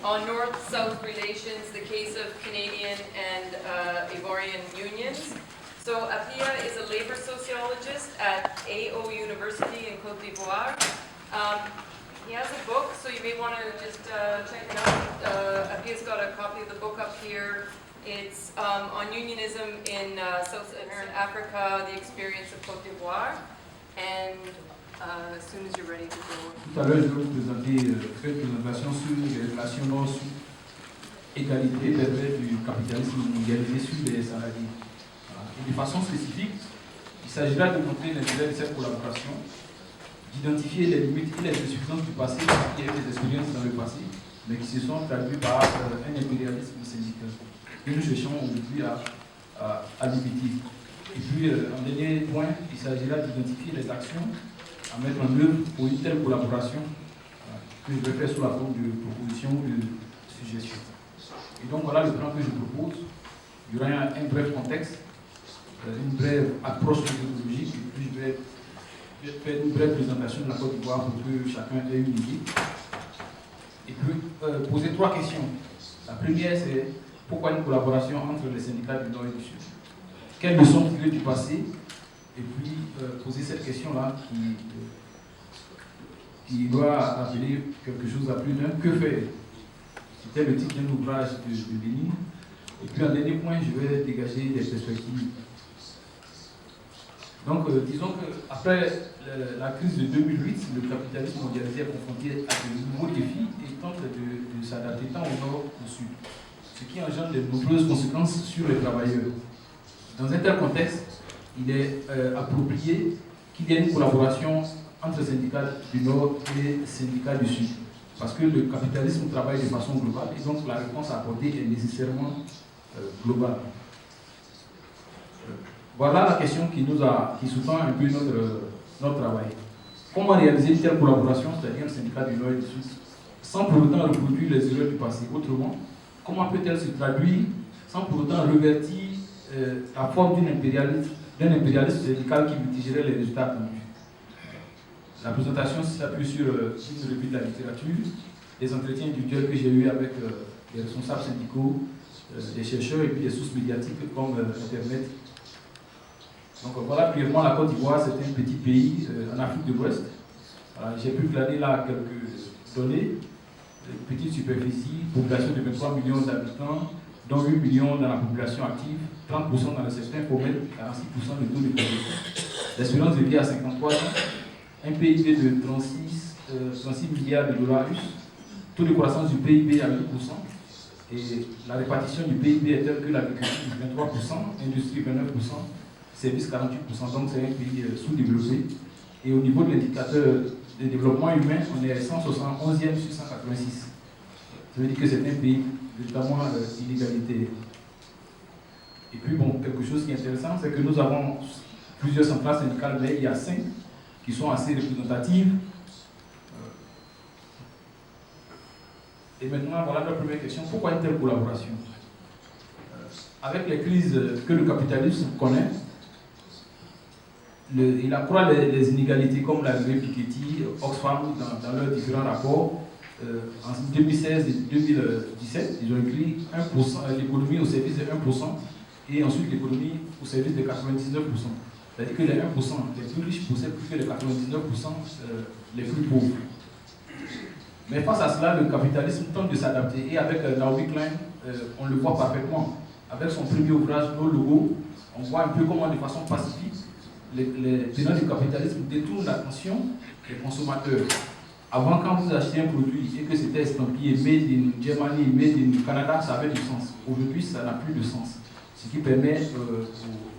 on North-South relations, the case of Canadian and Ivorian unions. So Apia is a labor sociologist at AO University in Côte d'Ivoire. He has a book, so you may want to just check it out. Apia's got a copy of the book up here. It's on unionism in Sub-Saharan Africa, the experience of Côte d'Ivoire. And as soon as you're ready to go. Tout à l'heure, je vais vous présenter une présentation sur les relations nord-sud, égalité pervers du capitalisme mondialisé sur les salariés. Et de façon spécifique, il s'agira de montrer l'intérêt de cette collaboration, d'identifier les limites et les insuffisances du passé qui ont des expériences dans le passé, mais qui se sont traduites par un impérialisme syndical que nous cherchons aujourd'hui à limiter. Et puis, en dernier point, il s'agira d'identifier les actions à mettre en œuvre pour une telle collaboration que je vais faire sous la forme de propositions ou de suggestions. Et donc, voilà le plan que je propose. Il y aura un bref contexte, une brève approche méthodologique, et puis je vais faire une brève présentation de la Côte d'Ivoire pour que chacun ait une idée. Et puis poser 3 questions. La première, c'est pourquoi une collaboration entre les syndicats du Nord et du Sud? Quelles leçons tirer du passé? Et puis poser cette question-là qui doit rappeler quelque chose à plus d'un. Que faire? C'était le titre d'un ouvrage de Lénine. Et puis en dernier point, je vais dégager des perspectives. Donc, disons qu'après la crise de 2008, le capitalisme mondialisé est confronté à de nouveaux défis et tente de s'adapter tant au nord qu'au sud, ce qui engendre de nombreuses conséquences sur les travailleurs. Dans un tel contexte, il est approprié qu'il y ait une collaboration entre syndicats du nord et syndicats du sud, parce que le capitalisme travaille de façon globale et donc la réponse à apporter est nécessairement globale. Voilà la question qui sous-tend un peu notre travail. Comment réaliser une telle collaboration, c'est-à-dire un syndicat du Nord et du Sud, sans pour autant reproduire les erreurs du passé? Autrement, comment peut-elle se traduire sans pour autant revertir la forme d'un impérialisme syndical qui mitigerait les résultats attendus? La présentation s'appuie sur une revue de la littérature, les entretiens individuels que j'ai eus avec les responsables syndicaux, des chercheurs et puis des sources médiatiques comme Internet. Donc voilà, brièvement, la Côte d'Ivoire, c'est un petit pays en Afrique de l'Ouest. J'ai pu planer là quelques données. Petite superficie, population de 23 millions d'habitants, dont 8 millions dans la population active, 30% dans le secteur informel, 46% de taux de pauvreté. L'espérance de vie à 53 ans, un PIB de 36 milliards de dollars US, taux de croissance du PIB à 8%, et la répartition du PIB est telle que l'agriculture 23%, l'industrie 29%, services 48%, donc c'est un pays sous-développé. Et au niveau de l'indicateur de développement humain, on est 171e sur 186. Ça veut dire que c'est un pays véritablement inégalitaire. Et puis bon, quelque chose qui est intéressant, c'est que nous avons plusieurs centrales syndicales, mais il y a 5 qui sont assez représentatives. Et maintenant, voilà notre première question. Pourquoi une telle collaboration? Avec les crises que le capitalisme connaît, il accroît les inégalités, comme l'a vu Piketty, Oxfam dans leurs différents rapports. En 2016 et 2017, ils ont écrit l'économie au service de 1% et ensuite l'économie au service de 99%. C'est-à-dire que les 1% les plus riches possèdent plus que les 99% les plus pauvres. Mais face à cela, le capitalisme tente de s'adapter. Et avec Naomi Klein, on le voit parfaitement. Avec son premier ouvrage, Nos logos, on voit un peu comment, de façon pacifique, les tenants du capitalisme détournent l'attention des consommateurs. Avant, quand vous achetiez un produit et que c'était estampillé Made in Germany, Made in Canada, ça avait du sens. Aujourd'hui, ça n'a plus de sens. Ce qui permet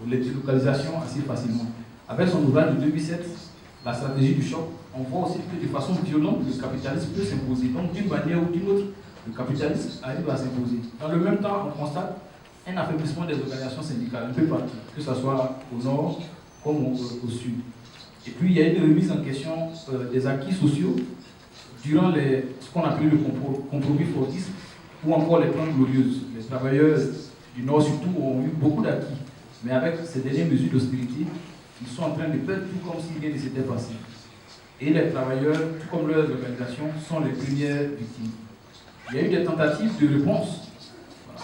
les délocalisations assez facilement. Avec son ouvrage de 2007, La stratégie du choc, on voit aussi que de façon violente, le capitalisme peut s'imposer. Donc, d'une manière ou d'une autre, le capitalisme arrive à s'imposer. Dans le même temps, on constate un affaiblissement des organisations syndicales, un peu partout, que ce soit au nord comme au sud. Et puis, il y a une remise en question des acquis sociaux durant ce qu'on appelle le compromis fordiste ou encore les Trente Glorieuses. Les travailleurs du Nord, surtout, ont eu beaucoup d'acquis. Mais avec ces dernières mesures d'austérité, ils sont en train de perdre tout comme si rien ne s'était passé. Et les travailleurs, tout comme leurs organisations, sont les premières victimes. il y a eu des tentatives de réponse.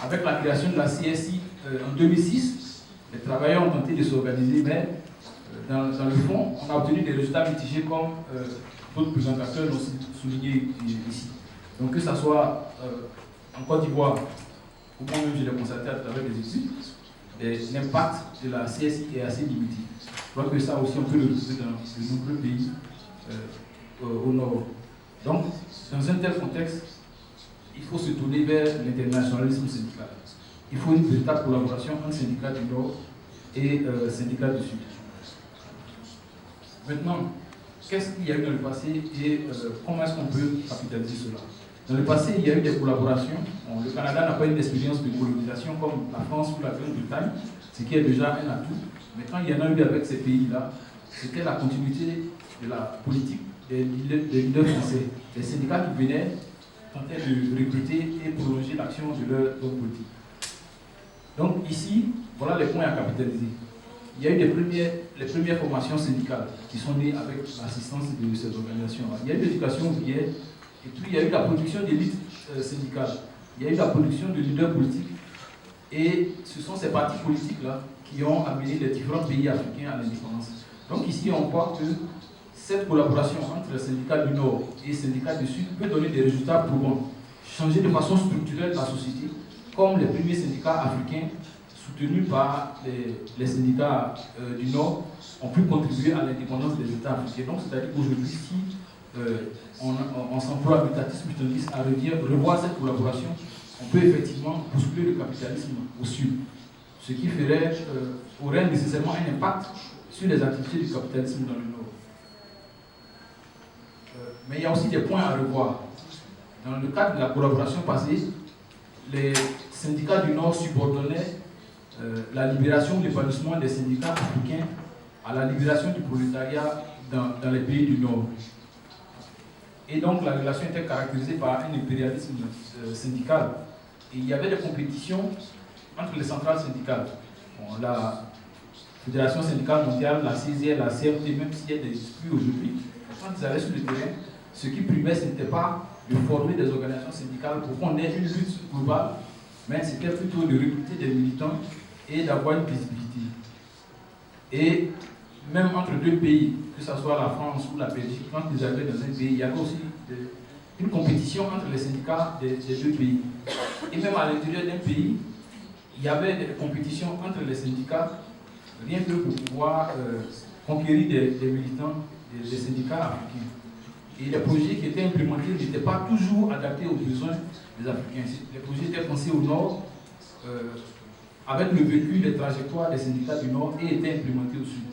Avec la création de la CSI en 2006, les travailleurs ont tenté de s'organiser, mais dans le fond, on a obtenu des résultats mitigés comme d'autres présentateurs l'ont souligné ici. Donc que ce soit en Côte d'Ivoire, ou moi-même je l'ai constaté à travers des études, l'impact de la CSI est assez limité. Je crois que ça aussi on peut le retrouver dans de nombreux pays au nord. Donc, dans un tel contexte, il faut se tourner vers l'internationalisme syndical. Il faut une véritable collaboration entre syndicats du Nord et syndicats du Sud. Maintenant, qu'est-ce qu'il y a eu dans le passé et comment est-ce qu'on peut capitaliser cela? Dans le passé, il y a eu des collaborations. Bon, le Canada n'a pas une expérience de colonisation comme la France ou la Grande-Bretagne, ce qui est déjà un atout. Mais quand il y en a eu avec ces pays-là, c'était la continuité de la politique des leaders français. Les syndicats qui venaient tentaient de recruter et prolonger l'action de leur homme politique. Donc ici, voilà les points à capitaliser. Il y a eu les premières formations syndicales qui sont nées avec l'assistance de ces organisations-là. Il y a eu l'éducation ouvrière, et puis il y a eu la production d'élites syndicales. Il y a eu la production de leaders politiques, et ce sont ces partis politiques-là qui ont amené les différents pays africains à l'indépendance. Donc ici, on voit que cette collaboration entre les syndicats du Nord et les syndicats du Sud peut donner des résultats probants, changer de façon structurelle la société, comme les premiers syndicats africains soutenus par les syndicats du Nord ont pu contribuer à l'indépendance des États africains. Donc, c'est-à-dire qu'aujourd'hui, si on s'emploie à mutatis mutandis à revoir cette collaboration, on peut effectivement bousculer le capitalisme au Sud, ce qui aurait nécessairement un impact sur les activités du capitalisme dans le Nord. Mais il y a aussi des points à revoir. Dans le cadre de la collaboration passée, les syndicats du Nord subordonnaient la libération ou l'épanouissement des syndicats africains à la libération du prolétariat dans les pays du Nord. Et donc la relation était caractérisée par un impérialisme syndical. Et il y avait des compétitions entre les centrales syndicales. Bon, la Fédération syndicale mondiale, la CGL, la CRT, même s'il y a des disputes aujourd'hui, quand ils allaient sur le terrain, ce qui primait, ce n'était pas de former des organisations syndicales pour qu'on ait une lutte globale, mais c'était plutôt de recruter des militants et d'avoir une visibilité. Et même entre deux pays, que ce soit la France ou la Belgique, quand ils arrivaient dans un pays, il y avait aussi une compétition entre les syndicats des deux pays. Et même à l'intérieur d'un pays, il y avait des compétitions entre les syndicats, rien que pour pouvoir conquérir des militants des syndicats africains. Et les projets qui étaient implémentés n'étaient pas toujours adaptés aux besoins des Africains. Les projets étaient pensés au Nord, avec le vécu, les trajectoires des syndicats du Nord, et étaient implémentés au Sud.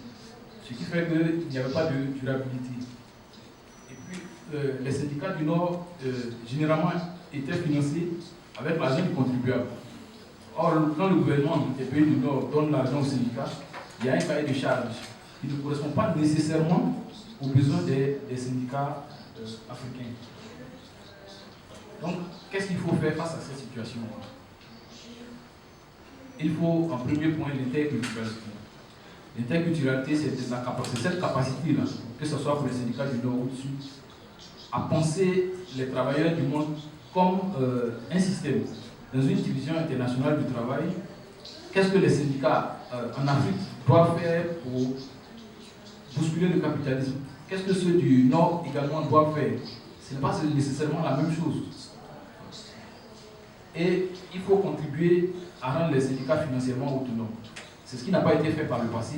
Ce qui fait qu'il n'y avait pas de durabilité. Et puis, les syndicats du Nord, généralement, étaient financés avec l'argent du contribuable. Or, quand le gouvernement des pays du Nord donne l'argent aux syndicats, il y a un cahier de charges qui ne correspond pas nécessairement aux besoins des syndicats africains. Donc, qu'est-ce qu'il faut faire face à cette situation? Il faut, en premier point, l'interculturalité. L'interculturalité, c'est cette capacité-là, que ce soit pour les syndicats du Nord ou du Sud, à penser les travailleurs du monde comme un système. Dans une division internationale du travail, qu'est-ce que les syndicats en Afrique doivent faire pour bousculer le capitalisme? Qu'est-ce que ceux du Nord également doivent faire? Ce n'est pas nécessairement la même chose. Et il faut contribuer à rendre les syndicats financièrement autonomes. C'est ce qui n'a pas été fait par le passé.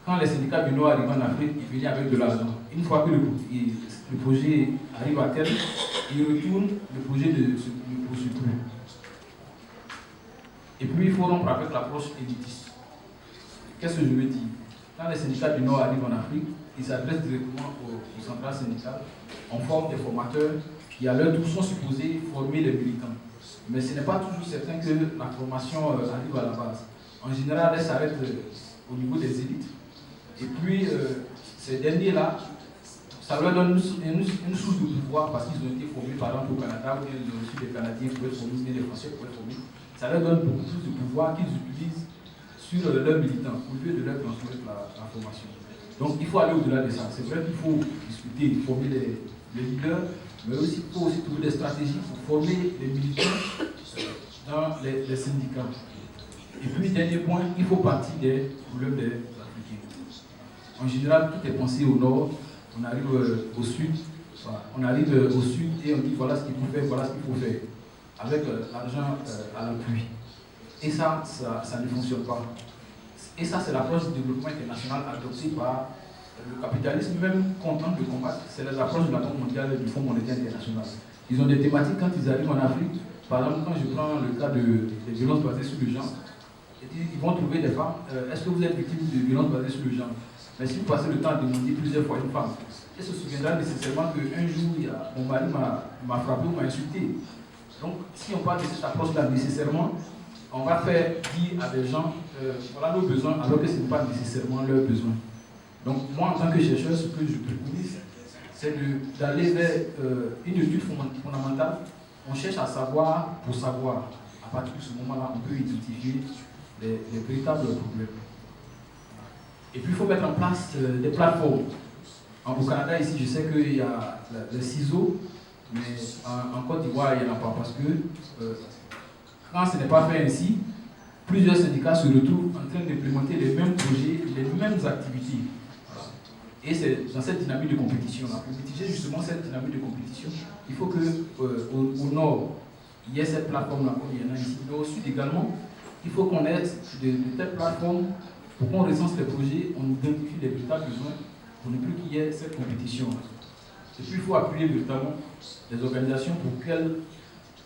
Quand les syndicats du Nord arrivent en Afrique, ils viennent avec de l'argent. Une fois que le projet arrive à terme, ils retournent le projet de poursuivre. Et puis il faut rompre avec l'approche élitiste. Qu'est-ce que je veux dire? Quand les syndicats du Nord arrivent en Afrique, ils s'adressent directement aux centrales syndicales. On forme des formateurs qui, à leur tour, sont supposés former les militants. Mais ce n'est pas toujours certain que la formation arrive à la base. En général, elle s'arrête au niveau des élites. Et puis, ces derniers-là, ça leur donne une source de pouvoir parce qu'ils ont été formés, par exemple, au Canada, ou ils ont reçu des Canadiens pour être formés, des Français pour être formés. Ça leur donne beaucoup plus de pouvoir qu'ils utilisent sur leurs militants, au lieu de leur transmettre la formation. Donc, il faut aller au-delà de ça. C'est vrai qu'il faut discuter, former les leaders, Mais aussi, il faut aussi trouver des stratégies pour former les militants dans les syndicats. Et puis, dernier point, il faut partir des problèmes des Africains. En général, tout est pensé au nord, on arrive au sud, on arrive au sud et on dit voilà ce qu'il faut faire, voilà ce qu'il faut faire, avec l'argent à l'appui. Et ça ne fonctionne pas. Et ça, c'est l'approche du développement international adoptée par le capitalisme, même content de combattre. C'est l'approche de la Banque mondiale et du Fonds monétaire international. Ils ont des thématiques quand ils arrivent en Afrique. Par exemple, quand je prends le cas des violences basées sur le genre, ils vont trouver des femmes. Est-ce que vous êtes victime de violences basées sur le genre? Mais si vous passez le temps à demander plusieurs fois une femme, elle se souviendra nécessairement qu'un jour, mon mari m'a frappé ou m'a insulté. Donc, si on parle de cette approche-là nécessairement, on va faire dire à des gens, voilà nos besoins, alors que ce n'est pas nécessairement leurs besoins. Donc, moi, en tant que chercheur, ce que je préconise, c'est d'aller vers une étude fondamentale. On cherche à savoir pour savoir. À partir de ce moment-là, on peut identifier les véritables problèmes. Et puis, il faut mettre en place des plateformes. Au Canada, ici, je sais qu'il y a le ciseau, mais en Côte d'Ivoire, il n'y en a pas. Parce que quand ce n'est pas fait ainsi, plusieurs syndicats se retrouvent en train d'implémenter les mêmes projets, les mêmes activités. Voilà. Et c'est dans cette dynamique de compétition. Pour mitiger justement cette dynamique de compétition, il faut qu'au nord, il y ait cette plateforme-là, comme il y en a ici. Mais au sud également, il faut qu'on ait de telles plateformes pour qu'on recense les projets, on identifie les véritables besoins pour ne plus qu'il y ait cette compétition. Et puis il faut appuyer véritablement les organisations pour qu'elles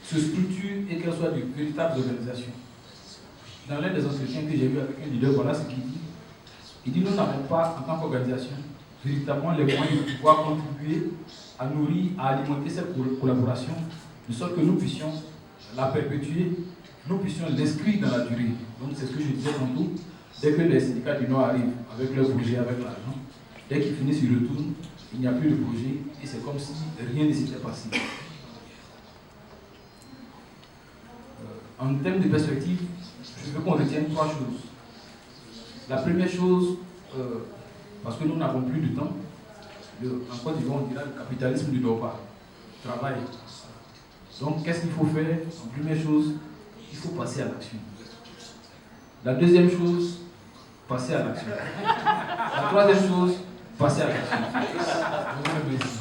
se structurent et qu'elles soient de véritables organisations. Dans l'un des entretiens que j'ai eu avec un leader, voilà ce qu'il dit. Il dit, nous n'avons pas, en tant qu'organisation, véritablement les moyens de pouvoir contribuer à nourrir, à alimenter cette collaboration, de sorte que nous puissions la perpétuer, nous puissions l'inscrire dans la durée. Donc c'est ce que je disais tantôt, dès que les syndicats du Nord arrivent avec leur projet, avec l'argent, dès qu'ils finissent, ils retournent, il n'y a plus de projet, et c'est comme si rien ne s'était passé. En termes de perspective, je veux qu'on retienne trois choses. La première chose, parce que nous n'avons plus de temps, en Côte d'Ivoire, on dira le capitalisme ne dort pas, travaille. Donc, qu'est-ce qu'il faut faire? En première chose, il faut passer à l'action. La deuxième chose, passer à l'action. La troisième chose, passer à l'action. Je vous remercie.